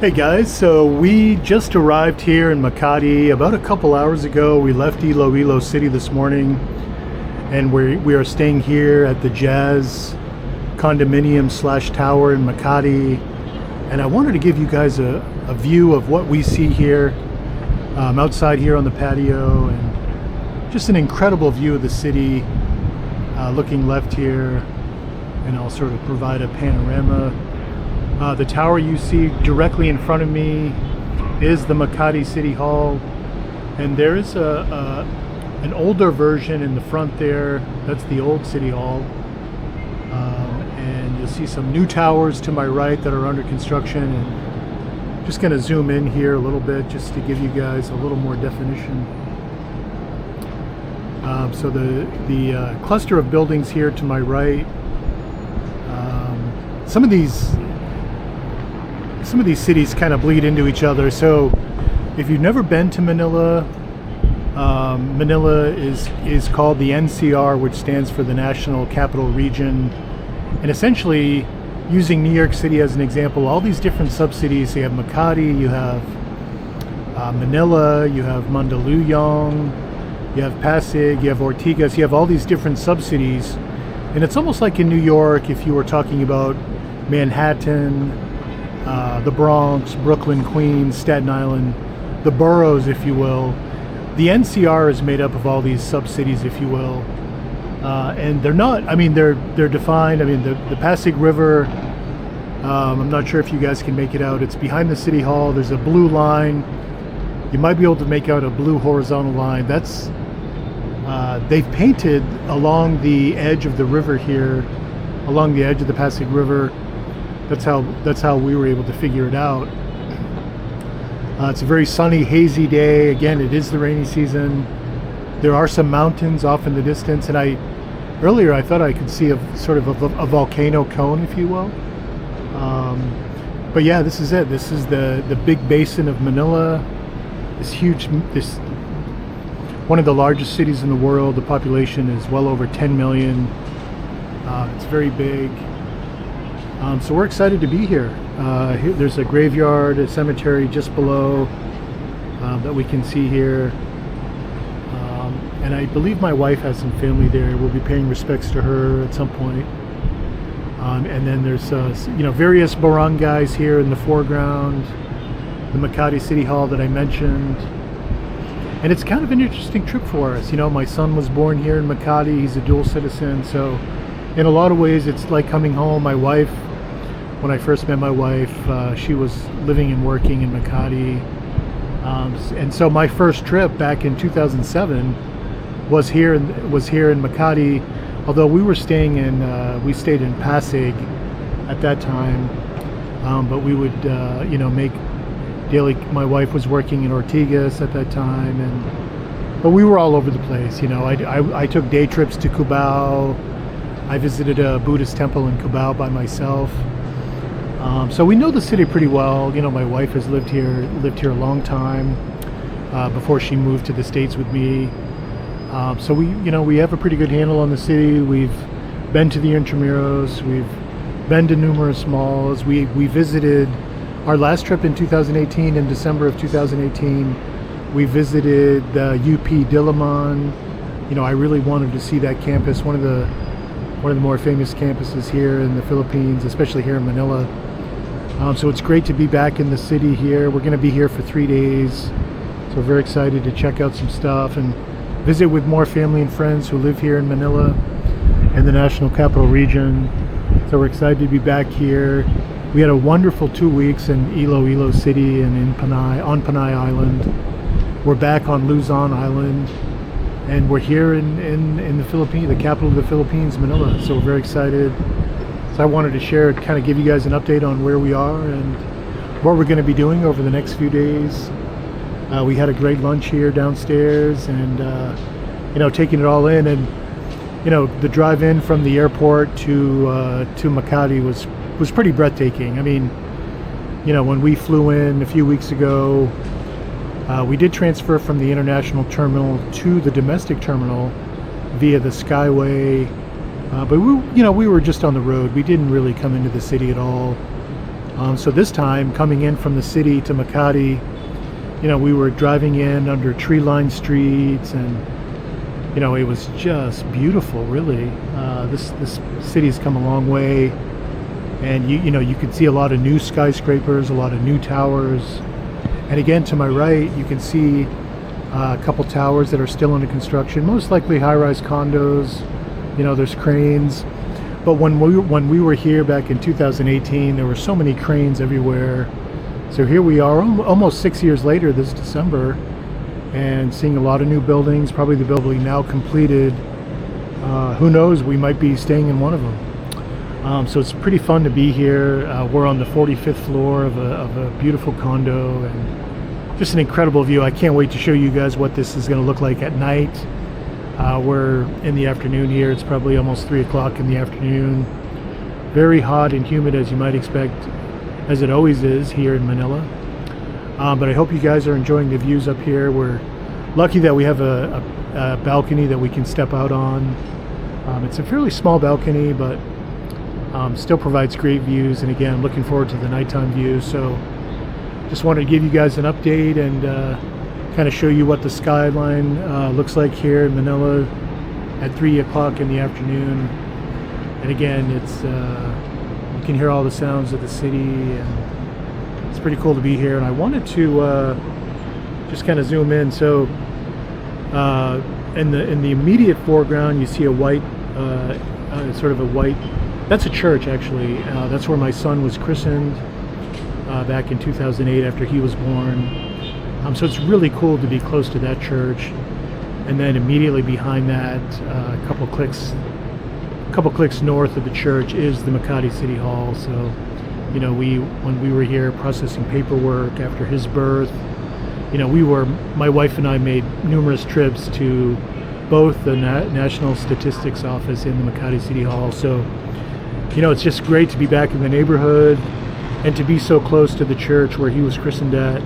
Hey guys, so we just arrived here in Makati about a couple hours ago. We left Iloilo City this morning and we are staying here at the Jazz condominium slash tower in Makati. And I wanted to give you guys a view of what we see here outside here on the patio, and just an incredible view of the city looking left here, and I'll sort of provide a panorama. The tower you see directly in front of me is the Makati City Hall, and there is an older version in the front there. That's the old City Hall, and you'll see some new towers to my right that are under construction. And just going to zoom in here a little bit just to give you guys a little more definition. So the cluster of buildings here to my right, some of these cities kind of bleed into each other. So if you've never been to Manila, Manila is called the NCR, which stands for the National Capital Region. And essentially, using New York City as an example, all these different sub-cities, so you have Makati, you have Manila, you have Mandaluyong, you have Pasig, you have Ortigas, you have all these different sub-cities. And it's almost like in New York, if you were talking about Manhattan, the Bronx, Brooklyn, Queens, Staten Island, the boroughs, if you will. The NCR is made up of all these sub-cities, if you will. And they're not, I mean, they're defined. I mean, the Pasig River, I'm not sure if you guys can make it out. It's behind the City Hall. There's a blue line. You might be able to make out a blue horizontal line. That's, they've painted along the edge of the river here, along the edge of the Pasig River. That's how we were able to figure it out. It's a very sunny, hazy day. Again, it is the rainy season. There are some mountains off in the distance, and earlier I thought I could see a sort of a volcano cone, if you will. But yeah, this is it. This is the big basin of Manila. This one of the largest cities in the world. The population is well over 10 million. It's very big. So we're excited to be here. There's a graveyard, a cemetery just below that we can see here. And I believe my wife has some family there. We'll be paying respects to her at some point. And then there's various barangays here in the foreground. The Makati City Hall that I mentioned. And it's kind of an interesting trip for us. You know, my son was born here in Makati. He's a dual citizen. So in a lot of ways, it's like coming home. My wife, when I first met my wife, she was living and working in Makati. And so my first trip back in 2007 was here in Makati, although we stayed in Pasig at that time. But we would, make daily, my wife was working in Ortigas at that time, but we were all over the place. You know, I took day trips to Cubao. I visited a Buddhist temple in Cubao by myself. So we know the city pretty well. You know, my wife has lived here a long time before she moved to the States with me. So we have a pretty good handle on the city. We've been to the Intramuros. We've been to numerous malls. We visited our last trip in 2018, in December of 2018. We visited the UP Diliman. You know, I really wanted to see that campus, one of the more famous campuses here in the Philippines, especially here in Manila. So it's great to be back in the city here. We're going to be here for 3 days. So we're very excited to check out some stuff and visit with more family and friends who live here in Manila and the National Capital Region. So we're excited to be back here. We had a wonderful 2 weeks in Iloilo City and in on Panay Island. We're back on Luzon Island, and we're here in the Philippines, the capital of the Philippines, Manila. So we're very excited. So I wanted to share, kind of give you guys an update on where we are and what we're going to be doing over the next few days. We had a great lunch here downstairs, and taking it all in. And the drive in from the airport to Makati was pretty breathtaking. I mean, when we flew in a few weeks ago, we did transfer from the international terminal to the domestic terminal via the Skyway, but we were just on the road. We didn't really come into the city at all. So this time, coming in from the city to Makati, we were driving in under tree-lined streets, and it was just beautiful, really. This city's come a long way, and you can see a lot of new skyscrapers, a lot of new towers. And again, to my right, you can see a couple towers that are still under construction, most likely high-rise condos. There's cranes. But when we were here back in 2018, there were so many cranes everywhere. So here we are, almost 6 years later this December, and seeing a lot of new buildings, probably the building now completed. Who knows, we might be staying in one of them. So it's pretty fun to be here. We're on the 45th floor of a beautiful condo, and just an incredible view. I can't wait to show you guys what this is going to look like at night. We're in the afternoon here. It's probably almost 3 o'clock in the afternoon. Very hot and humid, as you might expect, as it always is here in Manila. But I hope you guys are enjoying the views up here. We're lucky that we have a balcony that we can step out on. It's a fairly small balcony, but still provides great views. And again, I'm looking forward to the nighttime view. So just wanted to give you guys an update and kind of show you what the skyline looks like here in Manila at 3 o'clock in the afternoon. And again, it's you can hear all the sounds of the city, and it's pretty cool to be here. And I wanted to just kind of zoom in. So in the immediate foreground, you see a white, sort of a white. That's a church, actually. That's where my son was christened back in 2008 after he was born. So it's really cool to be close to that church. And then immediately behind that, a couple clicks north of the church, is the Makati City Hall. So, when we were here processing paperwork after his birth, my wife and I made numerous trips to both the National Statistics Office and the Makati City Hall. So, it's just great to be back in the neighborhood and to be so close to the church where he was christened at.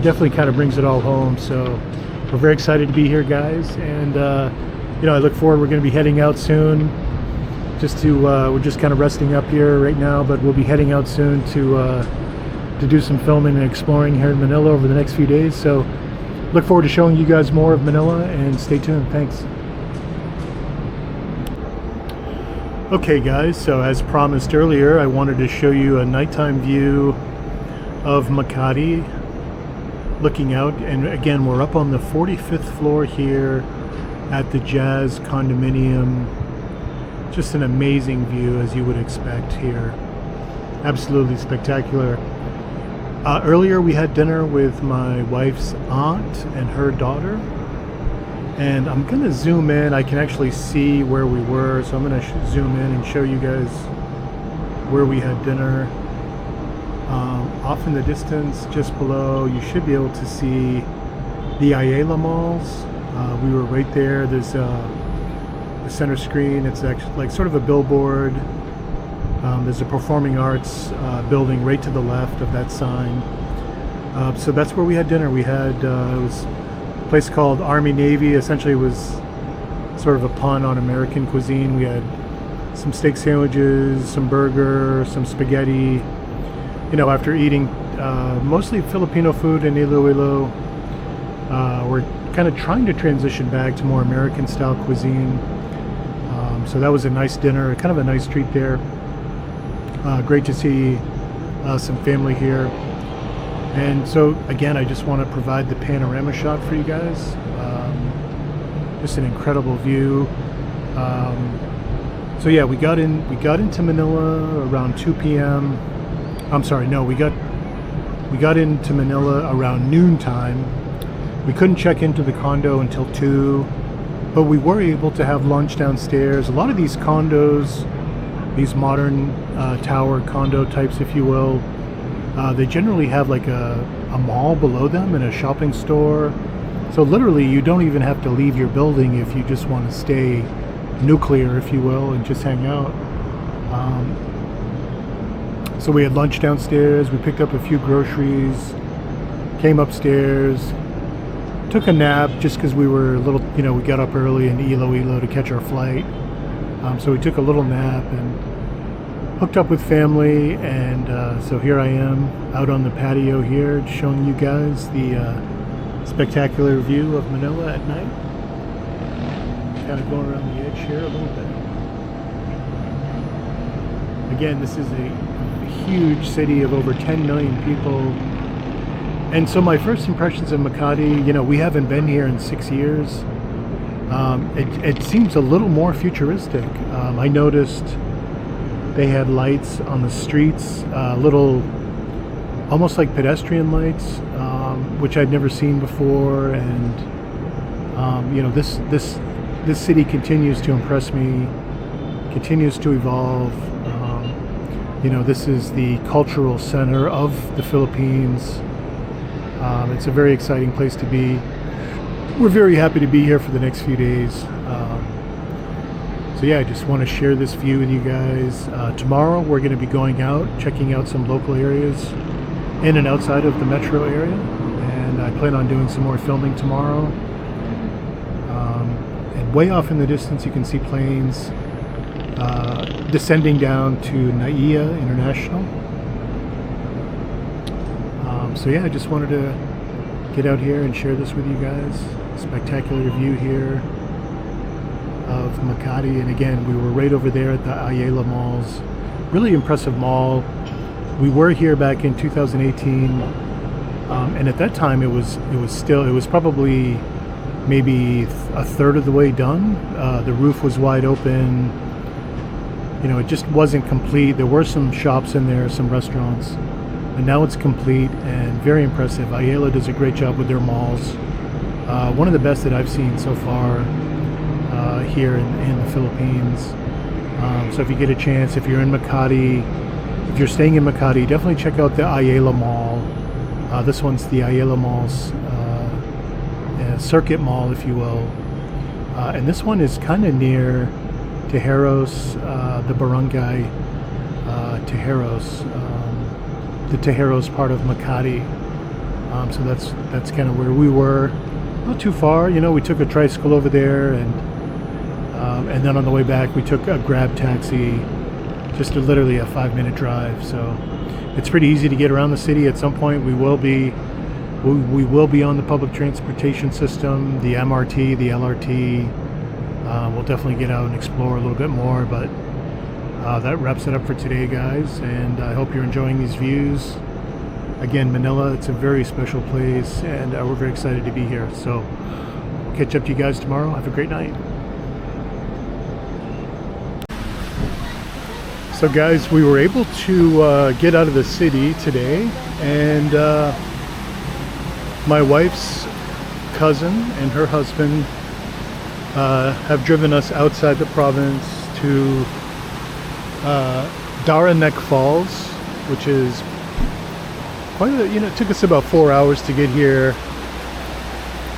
Definitely kind of brings it all home. So we're very excited to be here, guys. And, I look forward. We're going to be heading out soon. We're just kind of resting up here right now, but we'll be heading out soon to do some filming and exploring here in Manila over the next few days. So look forward to showing you guys more of Manila, and stay tuned. Thanks. Okay, guys, so as promised earlier, I wanted to show you a nighttime view of Makati, looking out. And again, we're up on the 45th floor here at the Jazz condominium. Just an amazing view, as you would expect here. Absolutely spectacular. Earlier we had dinner with my wife's aunt and her daughter, and I'm gonna zoom in. I can actually see where we were, so I'm gonna zoom in and show you guys where we had dinner. Off in the distance, just below, you should be able to see the Iloilo malls. We were right there. There's the center screen. It's actually like sort of a billboard. There's a performing arts building right to the left of that sign. So that's where we had dinner. We had it was a place called Army Navy. Essentially, it was sort of a pun on American cuisine. We had some steak sandwiches, some burger, some spaghetti. After eating mostly Filipino food in Iloilo, we're kind of trying to transition back to more American style cuisine. So that was a nice dinner, kind of a nice treat there. Great to see some family here. And so again, I just want to provide the panorama shot for you guys. Just an incredible view. So yeah, we got into Manila around 2 p.m. I'm sorry, no, we got into Manila around noontime. We couldn't check into the condo until 2, but we were able to have lunch downstairs. A lot of these condos, these modern tower condo types, if you will, they generally have like a mall below them and a shopping store. So literally you don't even have to leave your building if you just want to stay nuclear, if you will, and just hang out. So we had lunch downstairs. We picked up a few groceries, came upstairs, took a nap just because we were a little, we got up early in Iloilo to catch our flight. So we took a little nap, and hooked up with family, and so here I am out on the patio here, showing you guys the spectacular view of Manila at night. Kind of going around the edge here a little bit. Again, this is a huge city of over 10 million people. And so my first impressions of Makati, you know, we haven't been here in 6 years. It seems a little more futuristic. I noticed they had lights on the streets, little, almost like pedestrian lights, which I'd never seen before. And you know, this city continues to impress me, continues to evolve. You know, this is the cultural center of the Philippines. It's a very exciting place to be. We're very happy to be here for the next few days. So yeah, I just want to share this view with you guys. Tomorrow we're going to be going out, checking out some local areas in and outside of the metro area. And I plan on doing some more filming tomorrow. And way off in the distance you can see planes descending down to Naiya International. So yeah, I just wanted to get out here and share this with you guys. Spectacular view here of Makati, and again, we were right over there at the Iloilo Malls. Really impressive mall. We were here back in 2018, and at that time it was probably maybe a third of the way done. The roof was wide open. You know, it just wasn't complete. There were some shops in there, some restaurants. And now it's complete and very impressive. Iloilo does a great job with their malls. One of the best that I've seen so far here in the Philippines. So if you get a chance, if you're in Makati, if you're staying in Makati, definitely check out the Iloilo Mall. This one's the Iloilo Mall's circuit mall, if you will. And this one is kind of near Tejeros, the barangay Tejeros. The Tejeros part of Makati. So that's kind of where we were. Not too far, you know. We took a tricycle over there, and then on the way back we took a Grab taxi, just literally a 5-minute drive. So it's pretty easy to get around the city. At some point we will be on the public transportation system, the MRT, the LRT. We'll definitely get out and explore a little bit more, but that wraps it up for today, guys, and I hope you're enjoying these views. Again, Manila, it's a very special place, and we're very excited to be here. So we'll catch up to you guys tomorrow. Have a great night. So guys, we were able to get out of the city today, and my wife's cousin and her husband have driven us outside the province to Daranak Falls, which is quite a, you know, it took us about 4 hours to get here.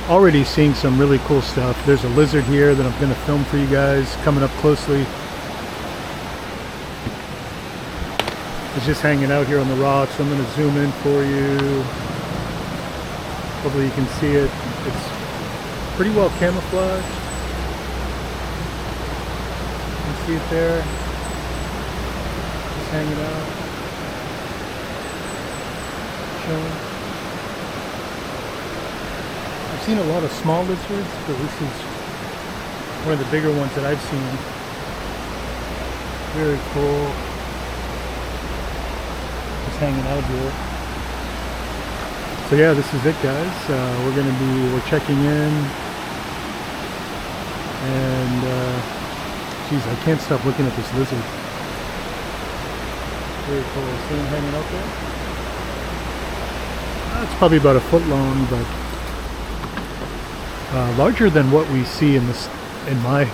Already seeing some really cool stuff. There's a lizard here that I'm going to film for you guys, coming up closely. It's just hanging out here on the rocks. I'm going to zoom in for you. Hopefully you can see it. It's pretty well camouflaged. You can see it there. Hanging out, chilling. I've seen a lot of small lizards, but this is one of the bigger ones that I've seen. Very cool. Just hanging out here. So yeah, this is it, guys. We're checking in, and geez, I can't stop looking at this lizard. Very cool. See him hanging out there? It's probably about a foot long, but larger than what we see in my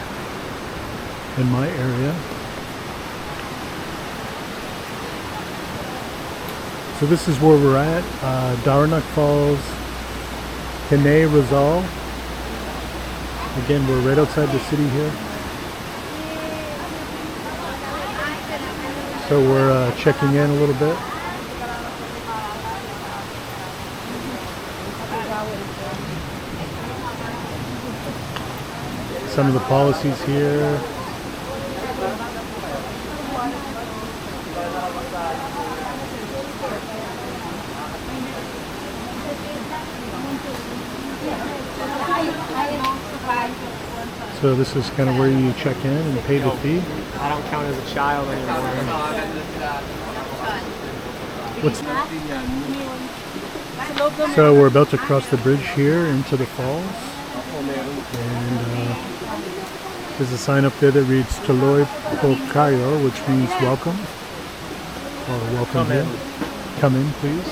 area. So this is where we're at, Daranak Falls, Tanay Rizal. Again, we're right outside the city here. So we're checking in a little bit. Some of the policies here. So this is kind of where you check in and pay the fee. I don't count as a child anymore. What's So we're about to cross the bridge here into the falls. And there's a sign up there that reads Tuloy po kayo, which means welcome. Or welcome Come here. in. Come in, please.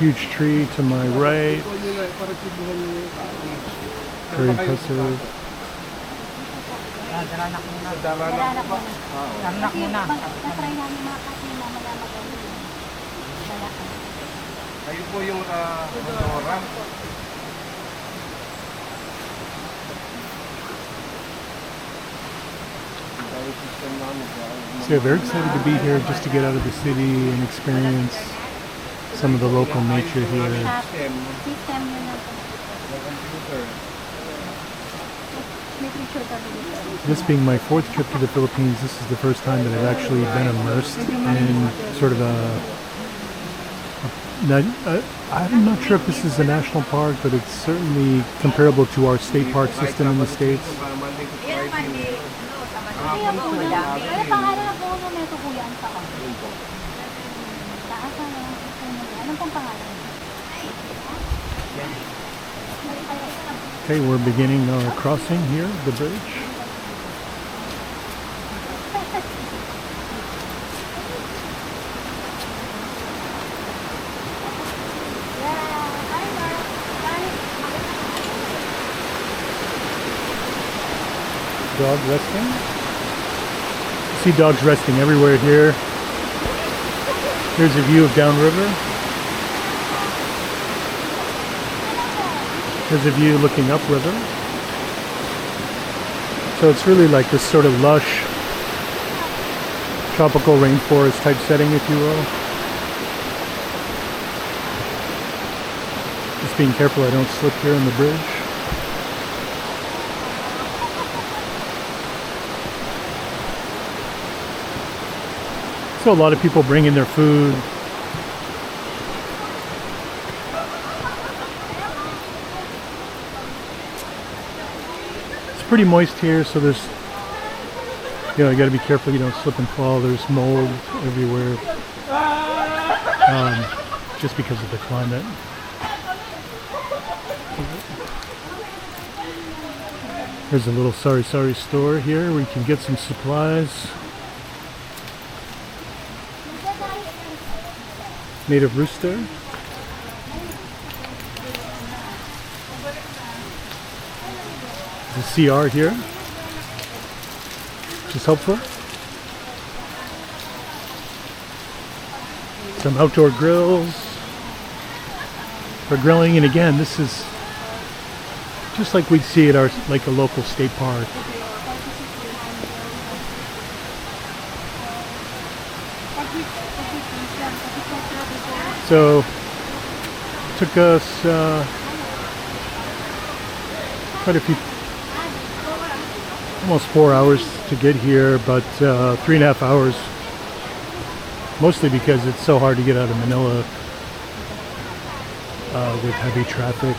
Huge tree to my right. Very impressive. Daranak muna. Daranak muna. Natry namin Makati na malaman kami. Ayun po yung ramp. So yeah, very excited to be here just to get out of the city and experience some of the local nature here. System yun na po. May picture kami dito. This being my fourth trip to the Philippines, this is the first time that I've actually been immersed in sort of I'm not sure if this is a national park, but it's certainly comparable to our state park system in the States. Kaya po na. Kaya pangalan po na neto kuya ang taon. Taas na. Anong pong pangalan? Okay, we're beginning our crossing here, the bridge. Dog resting. See dogs resting everywhere here. Here's a view of downriver. Here's a view looking upriver. So it's really like this sort of lush tropical rainforest type setting, if you will. Just being careful I don't slip here on the bridge. So a lot of people bring in their food. It's pretty moist here, so there's, you know, you got to be careful you don't slip and fall. There's mold everywhere, just because of the climate. There's a little sari store here where you can get some supplies. Native rooster. There's a CR here, which is helpful. Some outdoor grills for grilling, and again, this is just like we'd see at our like a local state park. So it took us quite a few, almost 4 hours to get here, but 3.5 hours, mostly because it's so hard to get out of Manila with heavy traffic.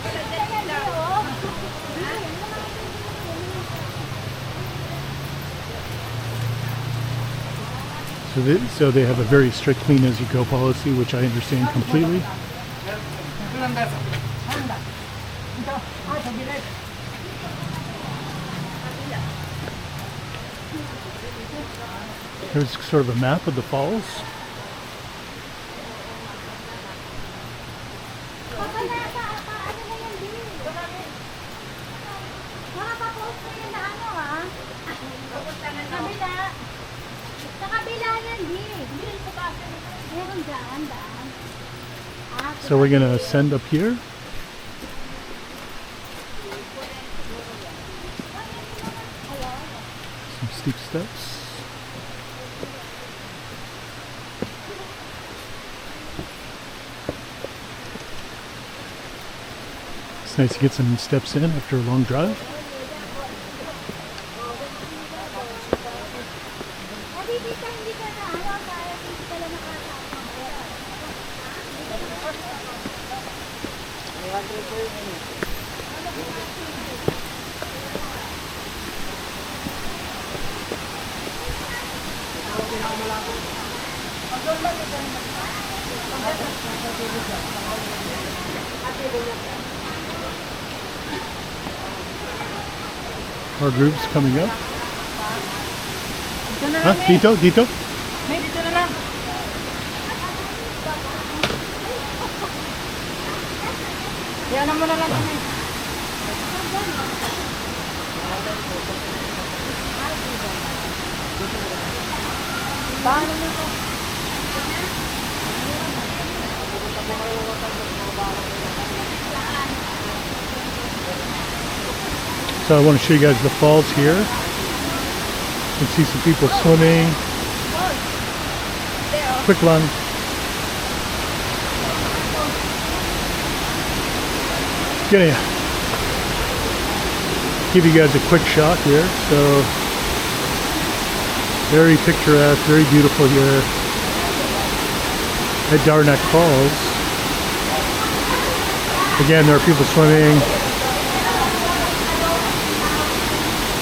So they have a very strict clean as you go policy, which I understand completely. Here's sort of a map of the falls. So we're going to ascend up here. Some steep steps. It's nice to get some steps in after a long drive. More groups coming up. Dito na Huh? lang, Dito? Dito? May dito na lang. Yan mo na lang kami. Paano mo ito? So I want to show you guys the falls here. You can see some people swimming. Quick run. Gonna give you guys a quick shot here. So very picturesque, very beautiful here at Daranak Falls. Again, there are people swimming.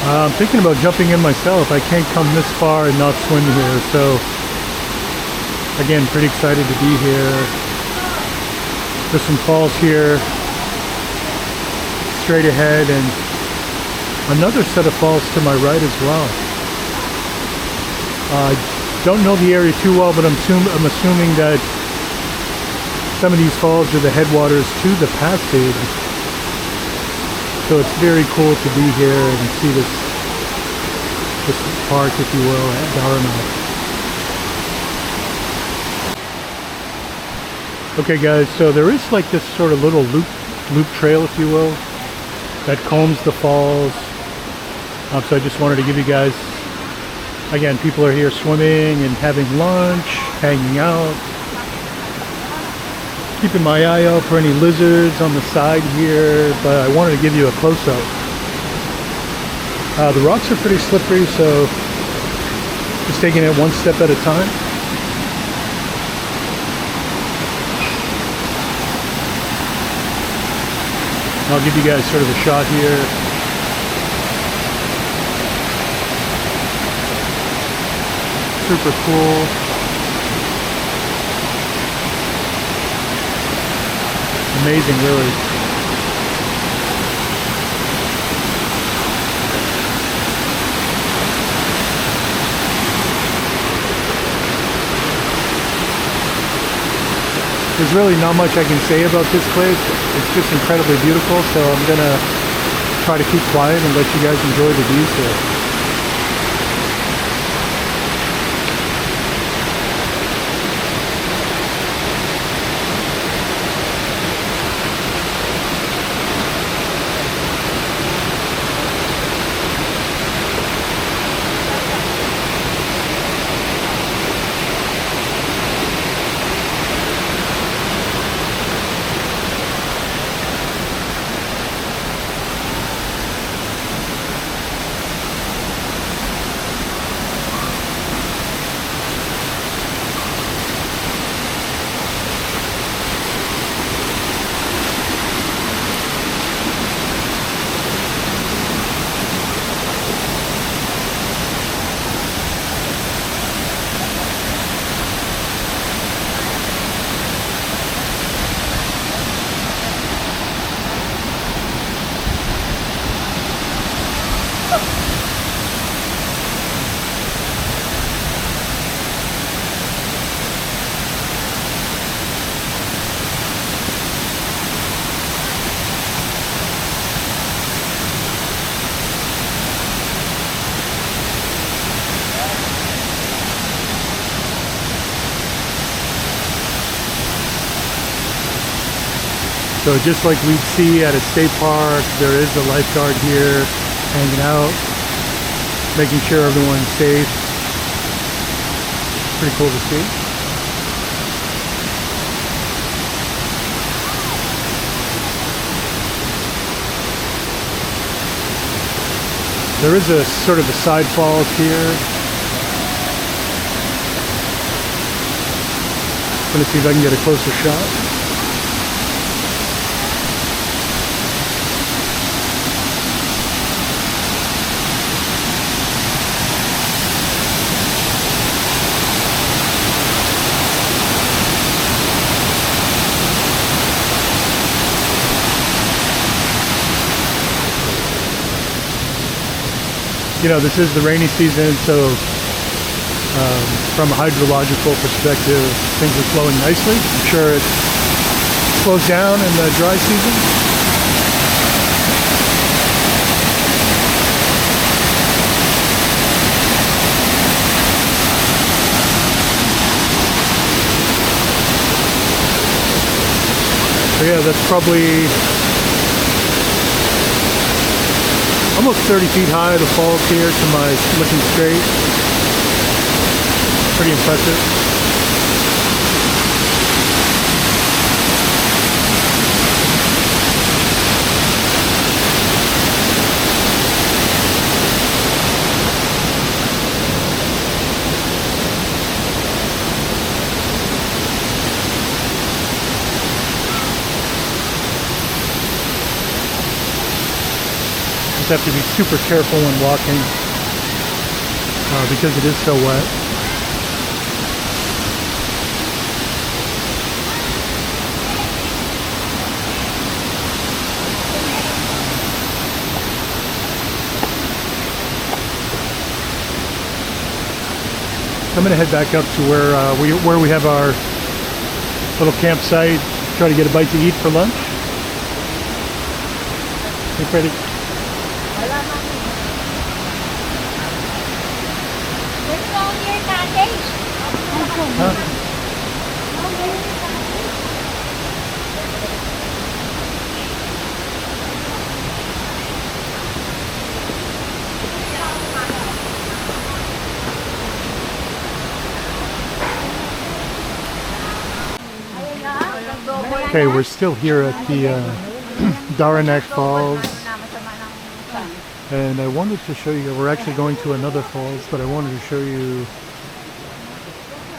I'm thinking about jumping in myself. I can't come this far and not swim here. So again, pretty excited to be here. There's some falls here straight ahead and another set of falls to my right as well. I don't know the area too well, but I'm assuming that some of these falls are the headwaters to the Passage. So it's very cool to be here and see this park, if you will, at Daranak. Okay guys, so there is like this sort of little loop trail, if you will, that combs the falls. So I just wanted to give you guys, again, people are here swimming and having lunch, hanging out. Keeping my eye out for any lizards on the side here, but I wanted to give you a close-up. The rocks are pretty slippery, so just taking it one step at a time. I'll give you guys sort of a shot here. Super cool. Amazing, really. There's really not much I can say about this place. It's just incredibly beautiful, so I'm gonna try to keep quiet and let you guys enjoy the views here. So just like we'd see at a state park, there is a lifeguard here hanging out, making sure everyone's safe. Pretty cool to see. There is a sort of a side falls here. I'm gonna see if I can get a closer shot. you know, this is the rainy season, so from a hydrological perspective, things are flowing nicely. I'm sure it slows down in the dry season. So yeah, that's probably almost 30 feet high, the falls here to my looking straight. Pretty impressive. Have to be super careful when walking because it is so wet. So I'm going to head back up to where we have our little campsite. Try to get a bite to eat for lunch. Hey, Freddie. Okay, we're still here at the Daranak Falls, and I wanted to show you, we're actually going to another falls, but I wanted to show you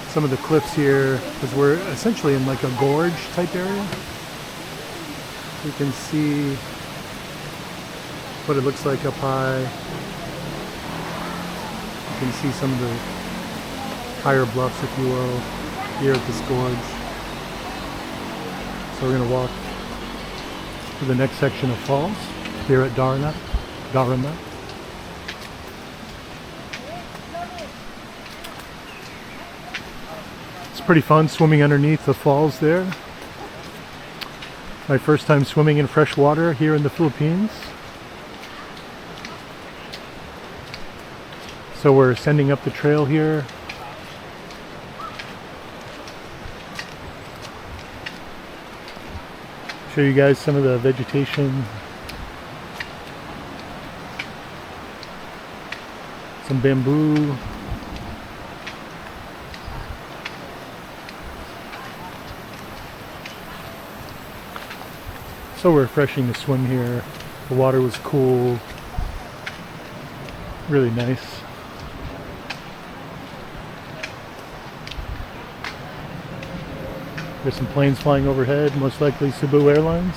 some of the cliffs here, because we're essentially in like a gorge type area. You can see what it looks like up high. You can see some of the higher bluffs, if you will, here at this gorge. So we're going to walk to the next section of falls here at Daranak. It's pretty fun swimming underneath the falls there. My first time swimming in fresh water here in the Philippines. So we're ascending up the trail here. Show you guys some of the vegetation. Some bamboo. So refreshing to swim here. The water was cool. Really nice. There's some planes flying overhead, most likely Cebu Airlines.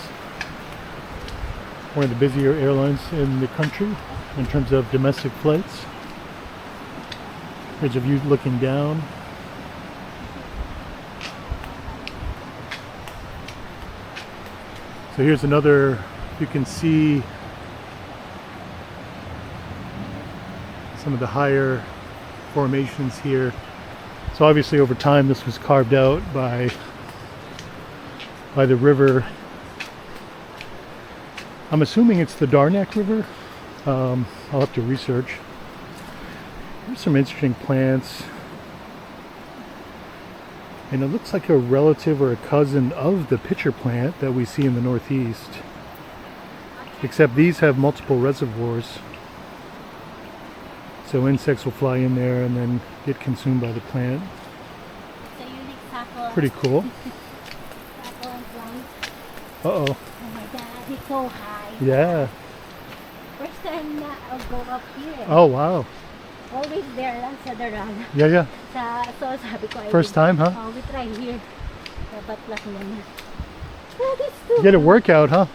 One of the busier airlines in the country in terms of domestic flights. There's a view looking down. So here's another, you can see some of the higher formations here. So obviously over time this was carved out by the river. I'm assuming it's the Daranak River. I'll have to research. There's some interesting plants. And it looks like a relative or a cousin of the pitcher plant that we see in the northeast. Except these have multiple reservoirs. So insects will fly in there and then get consumed by the plant. It's a unique taco. Pretty cool. Taco and plant. Uh-oh. Oh my God, it's so high. Yeah. First time na I'll go up here. Oh, wow. Always there lang sa Daranak. Yeah. So sabi ko, First time, huh? Oh, we try here. Dapat lang muna. Oh, that's too Get a workout, huh?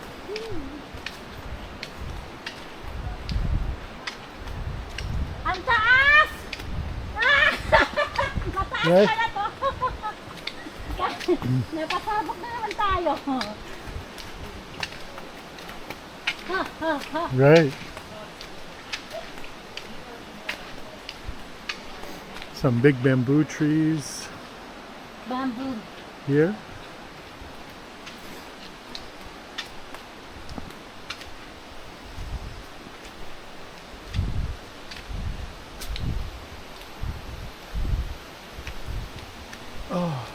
Ang taas! Ah! Mataas Right. pala to. Napasabog na naman tayo. Right. Some big bamboo trees Bamboo. here. Oh.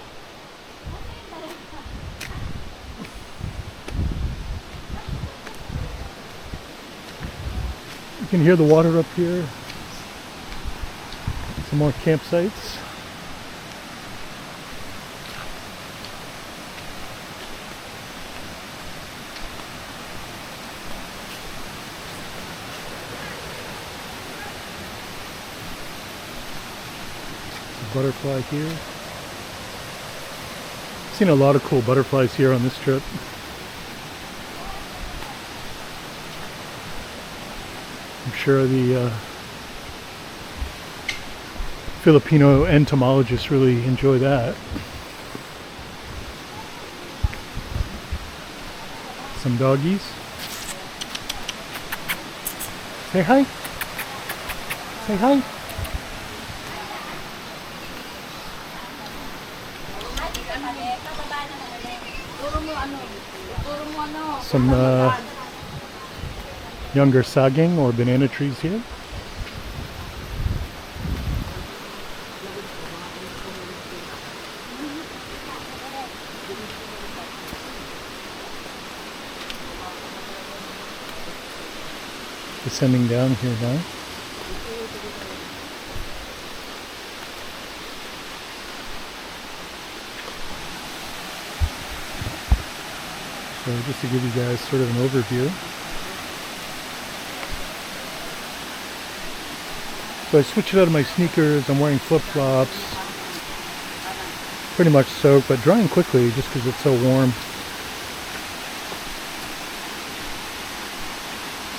You can hear the water up here. Some more campsites. Butterfly here. Seen a lot of cool butterflies here on this trip. I'm sure the Filipino entomologists really enjoy that. Some doggies. Say hi. Say hi. Some younger saging or banana trees here. Descending down here now. So just to give you guys sort of an overview. So I switched out of my sneakers. I'm wearing flip-flops. Pretty much soaked, but drying quickly just because it's so warm.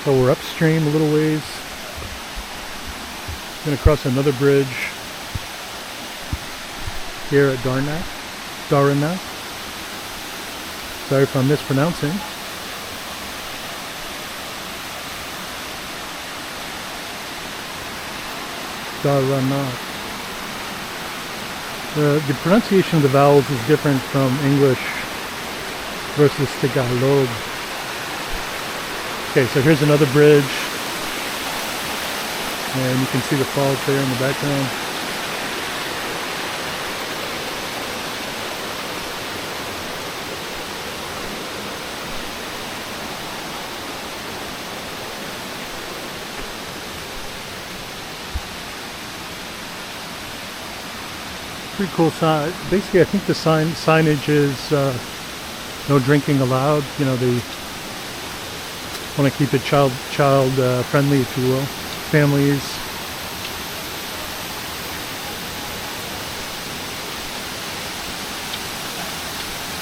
So we're upstream a little ways. Gonna cross another bridge here at Daranak. Sorry if I'm mispronouncing. Daranak. The pronunciation of the vowels is different from English versus Tagalog. Okay, so here's another bridge. And you can see the falls there in the background. Pretty cool sign. Basically, I think the signage is no drinking allowed. You know, they want to keep it child friendly, if you will. Families.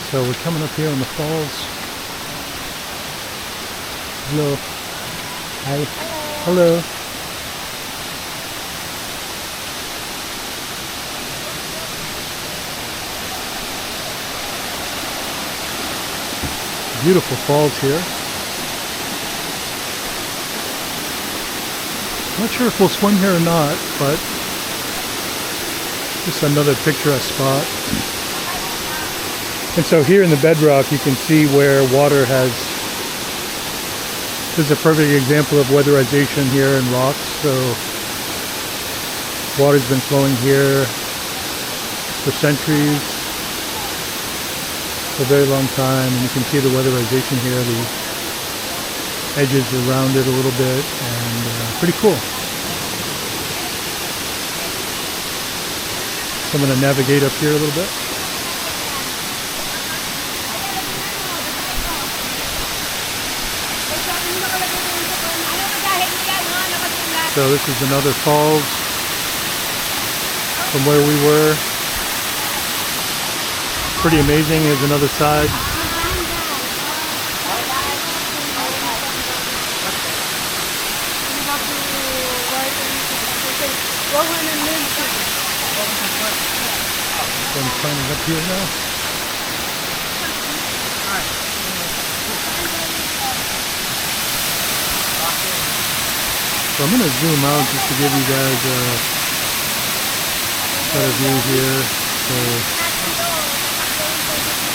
So we're coming up here on the falls. Hello. Hi. Hello. Beautiful falls here. Not sure if we'll swim here or not, but just another picturesque spot. And so here in the bedrock you can see where water has, this is a perfect example of weatherization here in rocks. So water's been flowing here for centuries. For a very long time, and you can see the weatherization here. The edges are rounded a little bit, and pretty cool. So I'm going to navigate up here a little bit. So this is another falls from where we were. Pretty amazing. Here's another side. So I'm climbing up here now. So I'm going to zoom out just to give you guys better view here. So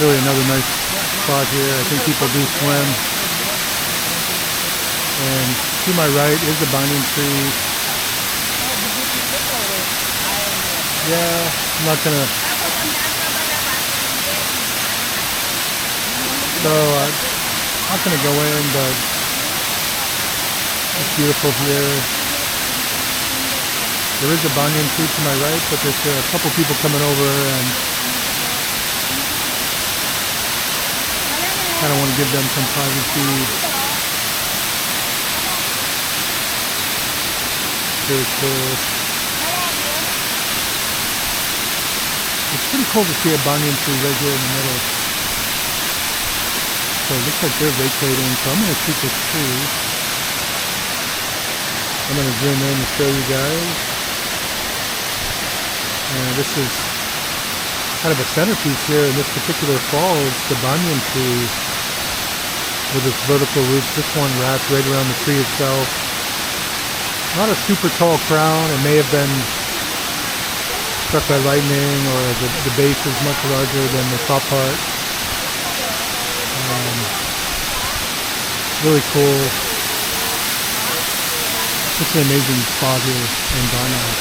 really another nice spot here. I think people do swim. And to my right is the banyan tree. Yeah, I'm not gonna. So I'm not gonna go in, but it's beautiful here. There is a banyan tree to my right, but there's a couple people coming over, and kind of want to give them some privacy. Very cool. It's pretty cool to see a banyan tree right here in the middle. So it looks like they're vacating, so I'm going to shoot this tree. I'm going to zoom in to show you guys. And this is kind of a centerpiece here in this particular falls, the banyan tree with its vertical roots. This one wraps right around the tree itself. Not a super tall crown. It may have been struck by lightning, or the base is much larger than the top part. Really cool. It's an amazing spot here in Daranak.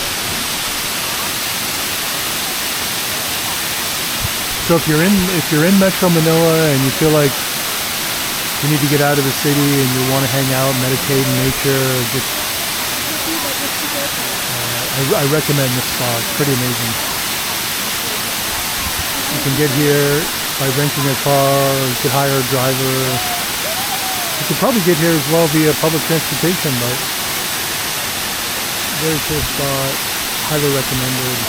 So if you're in Metro Manila and you feel like you need to get out of the city and you want to hang out, meditate in nature, or just I recommend this spot. It's pretty amazing. You can get here by renting a car, or you could hire a driver. You could probably get here as well via public transportation, but very cool spot. Highly recommended.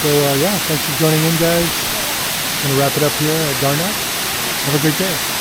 So yeah, thanks for joining in, guys. I'm gonna wrap it up here at Daranak. Have a great day.